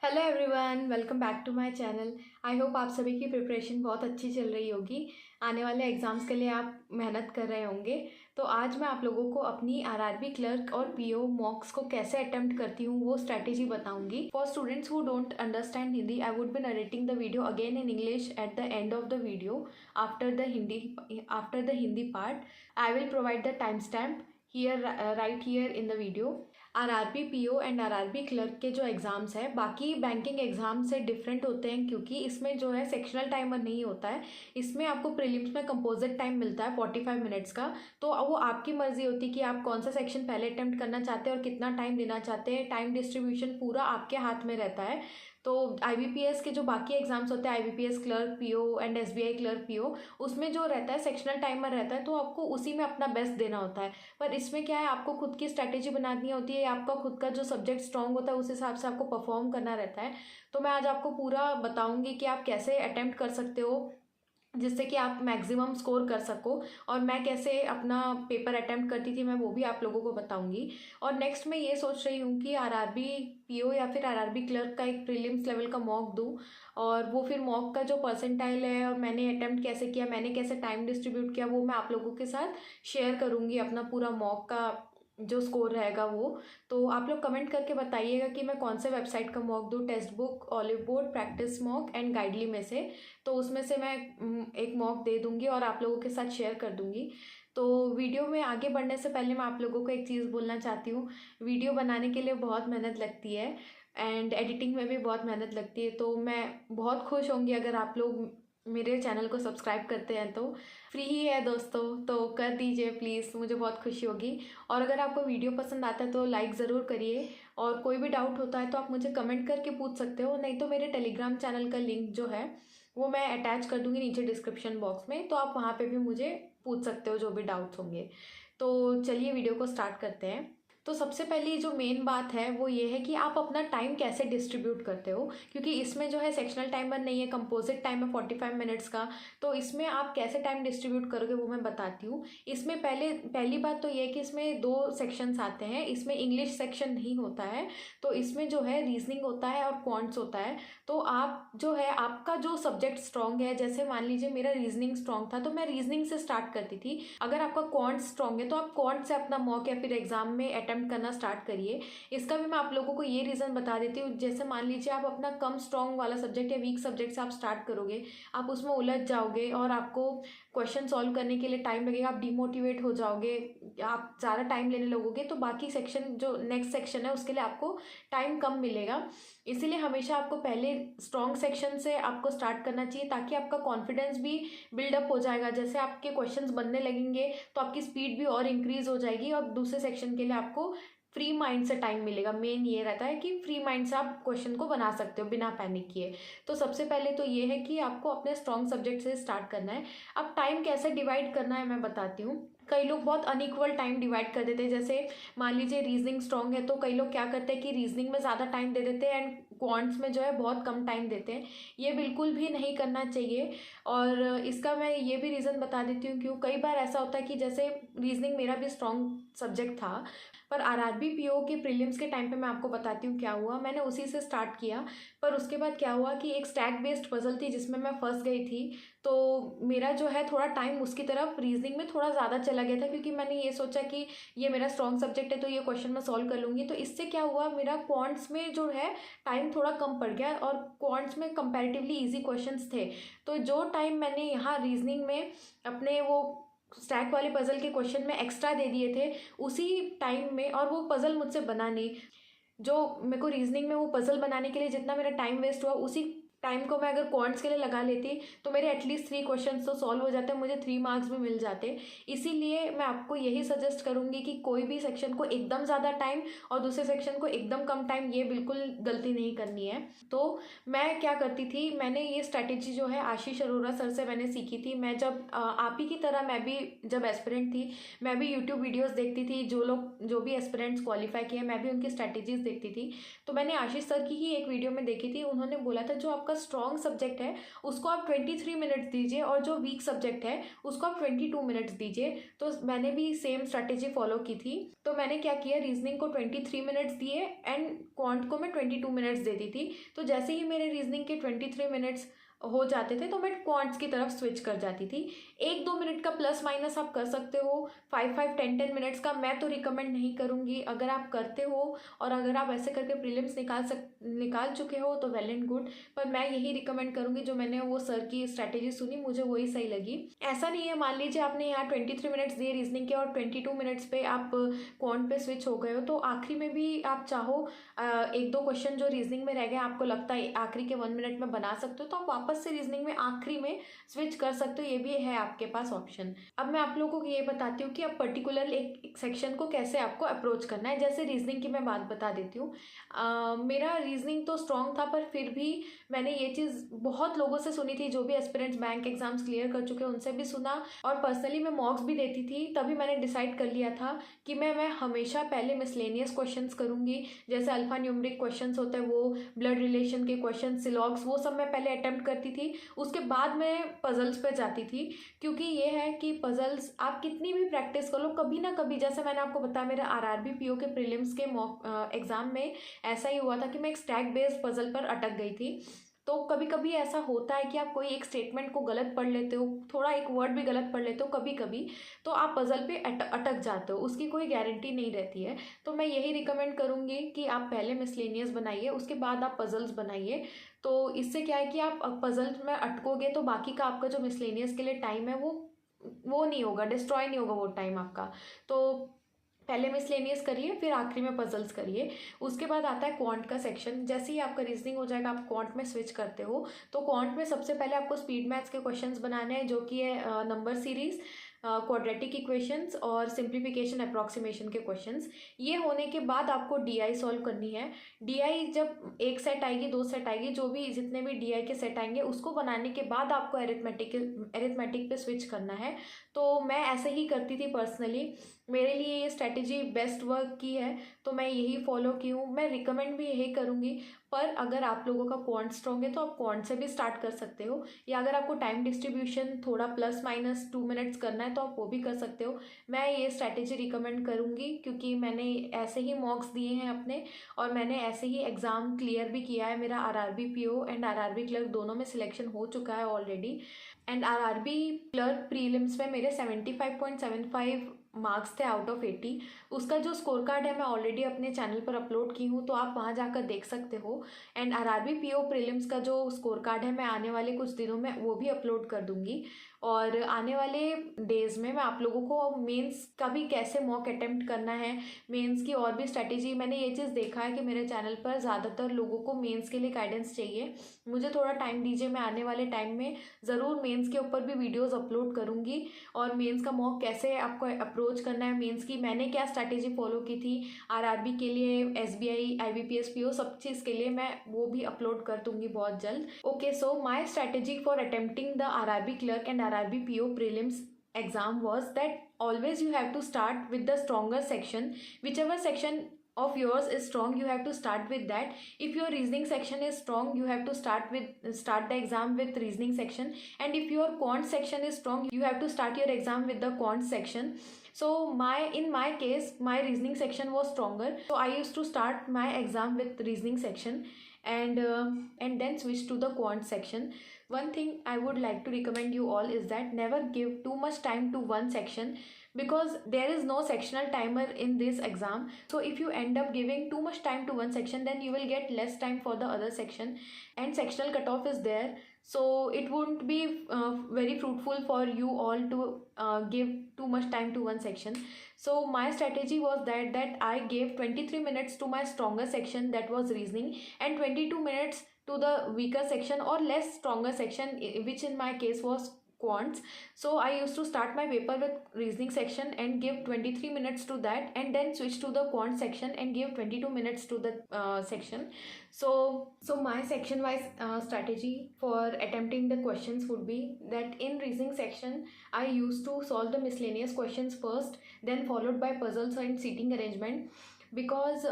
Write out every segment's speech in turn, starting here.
Hello everyone, welcome back to my channel. I hope आप सभी की प्रिपरेशन बहुत अच्छी चल रही होगी। आने वाले एग्ज़ाम्स के लिए आप मेहनत कर रहे होंगे। तो आज मैं आप लोगों को अपनी आरआरबी क्लर्क और पीओ मॉक्स को कैसे अटेम्प्ट करती हूँ वो स्ट्रैटेजी बताऊंगी। For students who don't understand Hindi, I would be narrating the video again in English at the end of the video after the Hindi part. I will provide the time stamp here right here in the video. RRB PO and RRB clerk के जो exams है बाकी banking exam से different होते हैं, क्योंकि इसमें जो है सेक्शनल टाइमर नहीं होता है। इसमें आपको प्रीलिम्स में कंपोजिट टाइम मिलता है 45 मिनट्स का। तो वो आपकी मर्जी होती है कि आप कौन सा सेक्शन पहले अटेम्प्ट करना चाहते हैं और कितना टाइम देना चाहते हैं। टाइम डिस्ट्रीब्यूशन पूरा आपके हाथ में रहता है। तो आईबीपीएस के जो बाकी एग्जाम्स होते हैं, IBPS clerk PO and SBI clerk PO, उसमें जो रहता है सेक्शनल टाइमर रहता है, तो आपको उसी में अपना बेस्ट देना होता है। पर इसमें क्या है, आपको खुद की स्ट्रैटेजी बनानी होती है। आपका खुद का जो सब्जेक्ट स्ट्रांग होता है उस हिसाब से आपको परफॉर्म करना रहता है। तो मैं आज आपको पूरा बताऊंगी कि आप कैसे अटेम्प्ट कर सकते हो जिससे कि आप मैक्सिमम स्कोर कर सको, और मैं कैसे अपना पेपर अटेम्प्ट करती थी मैं वो भी आप लोगों को बताऊंगी। और नेक्स्ट मैं ये सोच रही हूँ कि आरआरबी पीओ या फिर आरआरबी क्लर्क का एक प्रीलिम्स लेवल का मॉक दूँ, और वो फिर मॉक का जो परसेंटाइल है और मैंने अटेम्प्ट कैसे किया, मैंने कैसे टाइम डिस्ट्रीब्यूट किया, वो मैं आप लोगों के साथ शेयर करूँगी। अपना पूरा मॉक का जो स्कोर रहेगा वो। तो आप लोग कमेंट करके बताइएगा कि मैं कौन से वेबसाइट का मॉक दूँ, text book, olive board, practice mock and गाइडली में से। तो उसमें से मैं एक मॉक दे दूँगी और आप लोगों के साथ शेयर कर दूँगी। तो वीडियो में आगे बढ़ने से पहले मैं आप लोगों को एक चीज़ बोलना चाहती हूँ। वीडियो बनाने के लिए बहुत मेहनत लगती है एंड एडिटिंग में भी बहुत मेहनत लगती है। तो मैं बहुत खुश होंगी अगर आप लोग मेरे चैनल को सब्सक्राइब करते हैं। तो फ्री ही है दोस्तों, तो कर दीजिए प्लीज़, मुझे बहुत खुशी होगी। और अगर आपको वीडियो पसंद आता है तो लाइक ज़रूर करिए, और कोई भी डाउट होता है तो आप मुझे कमेंट करके पूछ सकते हो, नहीं तो मेरे टेलीग्राम चैनल का लिंक जो है वो मैं अटैच कर दूँगी नीचे डिस्क्रिप्शन बॉक्स में, तो आप वहाँ पे भी मुझे पूछ सकते हो जो भी डाउट्स होंगे। तो चलिए वीडियो को स्टार्ट करते हैं। तो सबसे पहली जो मेन बात है वो ये है कि आप अपना टाइम कैसे डिस्ट्रीब्यूट करते हो, क्योंकि इसमें जो है सेक्शनल टाइमर नहीं है, कंपोजिट टाइम है 45 मिनट्स का। तो इसमें आप कैसे टाइम डिस्ट्रीब्यूट करोगे वो मैं बताती हूँ। इसमें पहली बात तो ये है कि इसमें दो सेक्शंस आते हैं। इसमें इंग्लिश सेक्शन नहीं होता है, तो इसमें जो है रीजनिंग होता है और क्वांट्स होता है। तो आप जो है आपका जो सब्जेक्ट स्ट्रॉन्ग है, जैसे मान लीजिए मेरा रीजनिंग स्ट्रॉन्ग था तो मैं रीजनिंग से स्टार्ट करती थी। अगर आपका क्वांट्स स्ट्रॉन्ग है तो आप क्वांट्स से अपना मॉक या फिर एग्जाम में अटेम्प्ट करना स्टार्ट करिए। इसका भी मैं आप लोगों को ये रीज़न बता देती हूँ। जैसे मान लीजिए आप अपना कम स्ट्रॉन्ग वाला सब्जेक्ट या वीक सब्जेक्ट से आप स्टार्ट करोगे, आप उसमें उलझ जाओगे और आपको क्वेश्चन सॉल्व करने के लिए टाइम लगेगा, आप डिमोटिवेट हो जाओगे, आप ज़्यादा टाइम लेने लगोगे, तो बाकी सेक्शन जो नेक्स्ट सेक्शन है उसके लिए आपको टाइम कम मिलेगा। इसीलिए हमेशा आपको पहले स्ट्रॉन्ग सेक्शन से आपको स्टार्ट करना चाहिए, ताकि आपका कॉन्फिडेंस भी बिल्डअप हो जाएगा। जैसे आपके क्वेश्चंस बनने लगेंगे तो आपकी स्पीड भी और इंक्रीज हो जाएगी, और दूसरे सेक्शन के लिए आपको फ्री माइंड से टाइम मिलेगा। मेन ये रहता है कि फ्री माइंड से आप क्वेश्चन को बना सकते हो बिना पैनिक किए। तो सबसे पहले तो ये है कि आपको अपने स्ट्रॉन्ग सब्जेक्ट से स्टार्ट करना है। अब टाइम कैसे डिवाइड करना है मैं बताती हूँ। कई लोग बहुत अनइक्वल टाइम डिवाइड कर देते हैं। जैसे मान लीजिए रीजनिंग स्ट्रॉन्ग है तो कई लोग क्या करते हैं कि रीजनिंग में ज़्यादा टाइम दे देते हैं एंड क्वांट्स में जो है बहुत कम टाइम देते हैं। ये बिल्कुल भी नहीं करना चाहिए। और इसका मैं ये भी रीज़न बता देती हूँ क्यों। कई बार ऐसा होता है कि जैसे रीजनिंग मेरा भी स्ट्रॉन्ग सब्जेक्ट था, पर आरआरबी पीओ के प्रीलिम्स के टाइम पे मैं आपको बताती हूँ क्या हुआ। मैंने उसी से स्टार्ट किया, पर उसके बाद क्या हुआ कि एक स्टैक बेस्ड पजल थी जिसमें मैं फंस गई थी। तो मेरा जो है थोड़ा टाइम उसकी तरफ रीजनिंग में थोड़ा ज़्यादा चला गया था, क्योंकि मैंने ये सोचा कि ये मेरा स्ट्रॉन्ग सब्जेक्ट है तो ये क्वेश्चन मैं सॉल्व कर लूँगी। तो इससे क्या हुआ, मेरा क्वांट्स में जो है टाइम थोड़ा कम पड़ गया, और क्वांट्स में कंपैरेटिवली ईजी क्वेश्चंस थे। तो जो टाइम मैंने यहाँ रीजनिंग में अपने वो स्टैक वाले पजल के क्वेश्चन में एक्स्ट्रा दे दिए थे उसी टाइम में, और वो पजल मुझसे बना नहीं। जो मेरे को रीजनिंग में वो पजल बनाने के लिए जितना मेरा टाइम वेस्ट हुआ, उसी टाइम को मैं अगर क्वांट्स के लिए लगा लेती तो मेरे एटलीस्ट 3 क्वेश्चंस तो सॉल्व हो जाते, मुझे 3 मार्क्स भी मिल जाते। इसीलिए मैं आपको यही सजेस्ट करूँगी कि कोई भी सेक्शन को एकदम ज़्यादा टाइम और दूसरे सेक्शन को एकदम कम टाइम, ये बिल्कुल गलती नहीं करनी है। तो मैं क्या करती थी, मैंने ये स्ट्रैटेजी जो है आशीष अरोरा सर से मैंने सीखी थी। मैं जब आप ही की तरह मैं भी जब एस्पिरेंट थी, मैं भी यूट्यूब वीडियोज़ देखती थी। जो भी एस्पिरेंट्स क्वालिफाई किए मैं भी उनकी स्ट्रैटेजीज देखती थी। तो मैंने आशीष सर की ही एक वीडियो में देखी थी, उन्होंने बोला था जो आपका आपका स्ट्रॉन्ग सब्जेक्ट है उसको आप 23 मिनट्स दीजिए और जो वीक सब्जेक्ट है उसको आप 22 मिनट्स दीजिए। तो मैंने भी सेम स्ट्रैटेजी फॉलो की थी। तो मैंने क्या किया, रीजनिंग को 23 मिनट्स दिए एंड क्वांट को मैं 22 मिनट्स दे दी थी। तो जैसे ही मेरे रीजनिंग के 23 मिनट्स हो जाते थे तो मैं क्वांट्स की तरफ स्विच कर जाती थी। 1-2 मिनट का प्लस माइनस आप कर सकते हो, 5-5 10-10 मिनट्स का मैं तो रिकमेंड नहीं करूँगी। अगर आप करते हो और अगर आप ऐसे करके प्रीलिम्स निकाल चुके हो तो वेल एंड गुड, पर मैं यही रिकमेंड करूँगी, जो मैंने वो सर की स्ट्रैटेजी सुनी मुझे वही सही लगी। ऐसा नहीं है, मान लीजिए आपने यहाँ 23 मिनट्स दिए रीजनिंग के और 22 मिनट्स पे आप क्वांट पे स्विच हो गए हो, तो आखिरी में भी आप चाहो 1-2 क्वेश्चन जो रीजनिंग में रह गए आपको लगता है आखिरी के 1 मिनट में बना सकते हो, तो आप वापस से रीजनिंग में आखिरी में स्विच कर सकते हो। ये भी है आपके पास ऑप्शन। अब मैं आप लोगों को ये बताती हूँ कि अब पर्टिकुलर एक सेक्शन को कैसे आपको अप्रोच करना है। जैसे रीजनिंग की मैं बात बता देती हूँ। मेरा रीजनिंग तो स्ट्रॉन्ग था, पर फिर भी मैंने ये चीज़ बहुत लोगों से सुनी थी, जो भी एस्पिरेंट्स बैंक एग्जाम्स क्लियर कर चुके हैं उनसे भी सुना, और पर्सनली मैं मॉक्स भी देती थी। तभी मैंने डिसाइड कर लिया था कि मैं हमेशा पहले मिसलेनियस क्वेश्चंस करूँगी। जैसे अल्फा न्यूमरिक क्वेश्चंस होते हैं, वो ब्लड रिलेशन के क्वेश्चन, सिलॉग्स, वो सब मैं पहले अटेम्प्ट करती थी। उसके बाद मैं पजल्स पे जाती थी, क्योंकि ये है कि पजल्स आप कितनी भी प्रैक्टिस कर लो, कभी ना कभी, जैसे मैंने आपको बताया मेरे आरआरबी पीओ के प्रीलिम्स के मॉक एग्जाम में ऐसा ही हुआ था कि मैं एक स्टैक बेस्ड पजल पर अटक गई थी। तो कभी कभी ऐसा होता है कि आप कोई एक स्टेटमेंट को गलत पढ़ लेते हो, थोड़ा एक वर्ड भी गलत पढ़ लेते हो कभी कभी, तो आप पजल पे अटक जाते हो, उसकी कोई गारंटी नहीं रहती है। तो मैं यही रिकमेंड करूँगी कि आप पहले मिसलेनियस बनाइए, उसके बाद आप पजल्स बनाइए। तो इससे क्या है कि आप पजल्स में अटकोगे तो बाकी का आपका जो मिसलेनियस के लिए टाइम है वो नहीं होगा, डिस्ट्रॉय नहीं होगा वो टाइम आपका। तो पहले मिसलेनियस करिए, फिर आखिरी में पजल्स करिए। उसके बाद आता है क्वांट का सेक्शन। जैसे ही आपका रीजनिंग हो जाएगा आप क्वांट में स्विच करते हो, तो क्वांट में सबसे पहले आपको स्पीड मैथ्स के क्वेश्चंस बनाने हैं, जो कि है नंबर सीरीज, क्वाड्रेटिक इक्वेशंस और सिंप्लीफिकेशन अप्रॉक्सीमेशन के क्वेश्चंस। ये होने के बाद आपको डीआई सॉल्व करनी है। डीआई जब एक सेट आएगी, 2 सेट आएगी, जो भी जितने भी डीआई के सेट आएंगे उसको बनाने के बाद आपको एरिथमेटिक पे स्विच करना है। तो मैं ऐसे ही करती थी पर्सनली, मेरे लिए ये स्ट्रैटेजी बेस्ट वर्क की है, तो मैं यही फॉलो की हूँ। मैं रिकमेंड भी यही करूँगी, पर अगर आप लोगों का क्वांट स्ट्रॉन्ग है तो आप क्वांट से भी स्टार्ट कर सकते हो, या अगर आपको टाइम डिस्ट्रीब्यूशन थोड़ा प्लस माइनस 2 मिनट्स करना है तो आप वो भी कर सकते हो। मैं ये स्ट्रैटेजी रिकमेंड करूँगी, क्योंकि मैंने ऐसे ही मॉक्स दिए हैं अपने, और मैंने ऐसे ही एग्ज़ाम क्लियर भी किया है। मेरा RRB PO and RRB clerk दोनों में सिलेक्शन हो चुका है already, and RRB clerk prelims में मेरे 75.75 मार्क्स थे आउट ऑफ 80। उसका जो स्कोर कार्ड है मैं ऑलरेडी अपने चैनल पर अपलोड की हूँ, तो आप वहाँ जाकर देख सकते हो। एंड आरआरबी पीओ प्रीलिम्स का जो स्कोर कार्ड है मैं आने वाले कुछ दिनों में वो भी अपलोड कर दूँगी, और आने वाले डेज़ में मैं आप लोगों को मेंस का भी कैसे मॉक अटेम्प्ट करना है, मेंस की और भी स्ट्रैटेजी, मैंने ये चीज़ देखा है कि मेरे चैनल पर ज़्यादातर लोगों को मेंस के लिए गाइडेंस चाहिए। मुझे थोड़ा टाइम दीजिए, मैं आने वाले टाइम में ज़रूर मेंस के ऊपर भी वीडियोस अपलोड करूँगी, और मेंस का मॉक कैसे आपको अप्रोच करना है, मेंस की मैंने क्या स्ट्रैटेजी फॉलो की थी आरआरबी के लिए, एसबीआई, आईबीपीएस पीओ, सब चीज़ के लिए मैं वो भी अपलोड कर दूँगी बहुत जल्द। Okay, so my strategy for attempting the RRB clerk and RRB PO prelims exam was that always you have to start with the stronger section. Whichever section of yours is strong, you have to start with that. If your reasoning section is strong, you have to start the exam with reasoning section, and if your quant section is strong, you have to start your exam with the quant section. So in my case my reasoning section was stronger, so I used to start my exam with reasoning section and then switch to the quant section. One thing I would like to recommend you all is that never give too much time to one section, because there is no sectional timer in this exam. So if you end up giving too much time to one section, then you will get less time for the other section, and sectional cutoff is there, so it won't be very fruitful for you all to give too much time to one section. So my strategy was that I gave 23 minutes to my stronger section, that was reasoning, and 22 minutes to the weaker section or less stronger section, which in my case was quants. So I used to start my paper with reasoning section and give 23 minutes to that, and then switch to the quant section and give 22 minutes to the section. So my section wise strategy for attempting the questions would be that in reasoning section I used to solve the miscellaneous questions first, then followed by puzzles and seating arrangement. because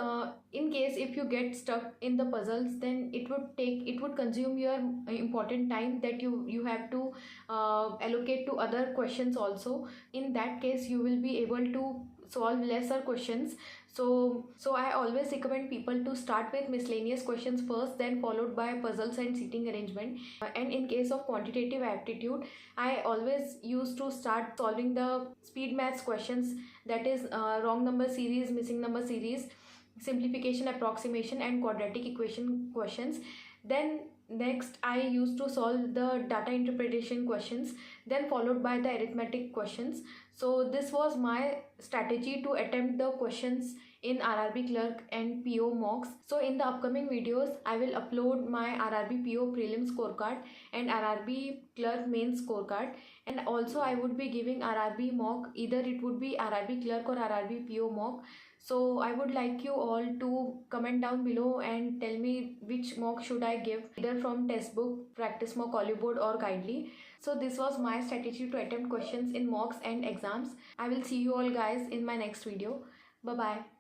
in case if you get stuck in the puzzles, then it would consume your important time that you have to allocate to other questions also. In that case you will be able to solve lesser questions. So I always recommend people to start with miscellaneous questions first, then followed by puzzles and seating arrangement. And in case of quantitative aptitude, I always used to start solving the speed maths questions, that is wrong number series, missing number series, simplification, approximation and quadratic equation questions. Then next I used to solve the data interpretation questions, then followed by the arithmetic questions. So this was my strategy to attempt the questions in RRB clerk and PO mocks. So in the upcoming videos I will upload my RRB PO prelim scorecard and RRB clerk main scorecard, and also I would be giving RRB mock, either it would be RRB clerk or RRB PO mock. So I would like you all to comment down below and tell me which mock should I give, either from textbook, practice mock, Colliboard or Guidely. So this was my strategy to attempt questions in mocks and exams. I will see you all guys in my next video. Bye bye.